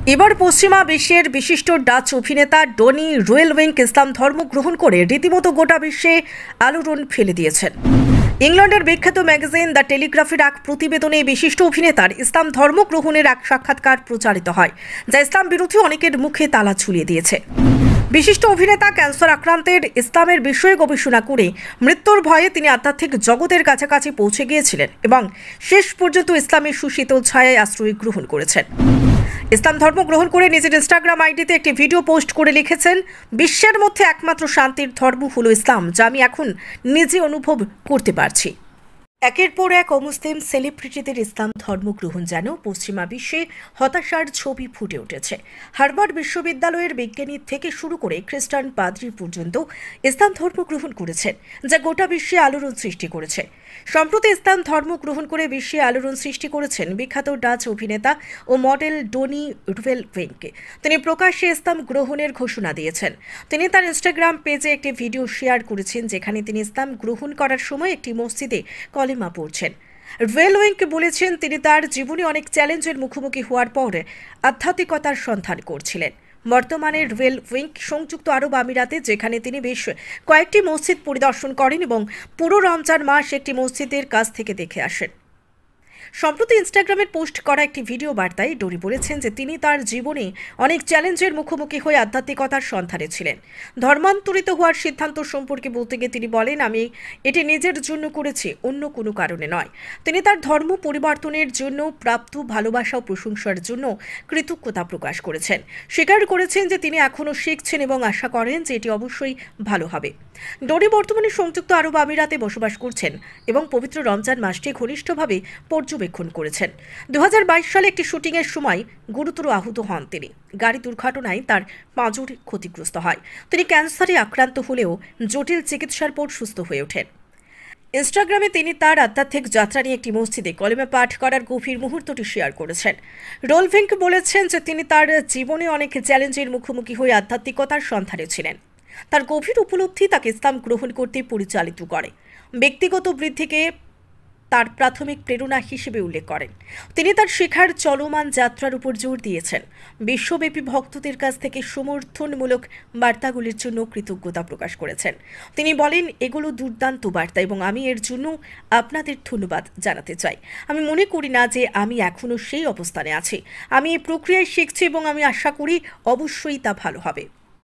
এবার পশ্চিমা বিশ্বের বিশিষ্ট ডাচ অভিনেতা ডনি রোয়েলউইঙ্ক ইসলাম ধর্ম গ্রহণ করে রীতিমতো গোটা বিশ্বে আলোড়ন ফেলে দিয়েছেন। ইংল্যান্ডের বিখ্যাত ম্যাগাজিন দ্য টেলিগ্রাফের এক প্রতিবেদনে বিশিষ্ট অভিনেতার ইসলাম ধর্ম গ্রহণের এক সাক্ষাৎকার প্রচারিত হয়, যা ইসলাম বিরোধী অনেকের মুখে তালা ঝুলিয়ে দিয়েছে। বিশিষ্ট অভিনেতা ক্যান্সার আক্রান্তের ইসলামের বিষয়ে গবেষণা করে মৃত্যুর ভয়ে তিনি আধ্যাত্মিক জগতের কাছাকাছি পৌঁছে গিয়েছিলেন এবং শেষ পর্যন্ত ইসলামের সুশীতল ছায়ায় আশ্রয় গ্রহণ করেছেন। ইসলাম ধর্ম গ্রহণ করে নিজের ইনস্টাগ্রাম আইডিতে একটি ভিডিও পোস্ট করে লিখেছেন, বিশ্বের মধ্যে একমাত্র শান্তির ধর্ম হলো ইসলাম, যা আমি এখন নিজে অনুভব করতে পারছি। একের পর এক অমুসলিম সেলিব্রিটিদের ইসলাম ধর্ম গ্রহণ যেন পশ্চিমা বিশ্বে হতাশার ছবি ফুটে উঠেছে। হার্ভার্ড বিশ্ববিদ্যালয়ের বিজ্ঞানী থেকে শুরু করে খ্রিস্টান পাদ্রী পর্যন্ত ইসলাম ধর্ম গ্রহণ করেছেন, যা গোটা বিশ্বে আলোড়ন সৃষ্টি করেছে। সম্প্রতি ইসলাম ধর্ম গ্রহণ করে বিশ্বে আলোড়ন সৃষ্টি করেছেন বিখ্যাত ডাচ অভিনেতা ও মডেল ডনি রোয়েলউইঙ্ক। তিনি প্রকাশ্যে ইসলাম গ্রহণের ঘোষণা দিয়েছেন। তিনি তার ইনস্টাগ্রাম পেজে একটি ভিডিও শেয়ার করেছেন, যেখানে তিনি ইসলাম গ্রহণ করার সময় একটি মসজিদে কলেমা পড়ছেন। রোয়েলউইঙ্ক বলেছেন, তিনি তার জীবনে অনেক চ্যালেঞ্জের মুখোমুখি হওয়ার পর আধ্যাত্মিকতার সন্ধান করছিলেন। বর্তমানে রোয়েলউইঙ্ক সংযুক্ত আরব আমিরাতে, যেখানে তিনি বেশ কয়েকটি মসজিদ পরিদর্শন করেন এবং পুরো রমজান মাস একটি মসজিদের কাছ থেকে দেখে আসেন। সম্প্রতি ইনস্টাগ্রামের পোস্ট করা একটি ভিডিও বার্তায় ডনি বলেছেন যে তিনি তার জীবনে অনেক চ্যালেঞ্জের মুখোমুখি হয়ে আধ্যাত্মিকতার সন্ধানে ছিলেন। ধর্মান্তরিত হওয়ার সিদ্ধান্ত সম্পর্কে বলতে গিয়ে তিনি বলেন, আমি এটি নিজের জন্য করেছি, অন্য কোনো কারণে নয়। তিনি তার ধর্ম পরিবর্তনের জন্য প্রাপ্ত ভালোবাসা ও প্রশংসার জন্য কৃতজ্ঞতা প্রকাশ করেছেন। স্বীকার করেছেন যে তিনি এখনও শিখছেন এবং আশা করেন যে এটি অবশ্যই ভালো হবে। ডনি বর্তমানে সংযুক্ত আরব আমিরাতে বসবাস করছেন এবং পবিত্র রমজান মাসটি ঘনিষ্ঠভাবে পর্যবেক্ষণ করেছেন। 2022 সালে একটি শুটিংয়ের সময় গুরুতর আহত হন তিনি। গাড়ি দুর্ঘটনায় তার পাঁজর ক্ষতিগ্রস্ত হয়। তিনি ক্যান্সারে আক্রান্ত হলেও জটিল চিকিৎসার পর সুস্থ হয়ে ওঠেন। ইনস্টাগ্রামে তিনি তার আধ্যাত্মিক যাত্রা নিয়ে একটি মসজিদে কলেমা পাঠ করার গভীর মুহূর্তটি শেয়ার করেছেন। রোয়েলউইঙ্ক বলেছেন যে তিনি তার জীবনে অনেক চ্যালেঞ্জের মুখোমুখি হয়ে আধ্যাত্মিকতার সন্ধানে ছিলেন। তার গভীর উপলব্ধি তাকে ইসলাম গ্রহণ করতে পরিচালিত করে। ব্যক্তিগত বৃদ্ধিকে তার প্রাথমিক প্রেরণা হিসেবে উল্লেখ করেন। তিনি তার শেখার চলমান যাত্রার উপর জোর দিয়েছেন। বিশ্বব্যাপী ভক্তদের কাছ থেকে সমর্থনমূলক বার্তাগুলির জন্য কৃতজ্ঞতা প্রকাশ করেছেন। তিনি বলেন, এগুলো দুর্দান্ত বার্তা এবং আমি এর জন্য আপনাদের ধন্যবাদ জানাতে চাই। আমি মনে করি না যে আমি এখনও সেই অবস্থানে আছি। আমি এই প্রক্রিয়ায় শিখছি এবং আমি আশা করি অবশ্যই তা ভালো হবে।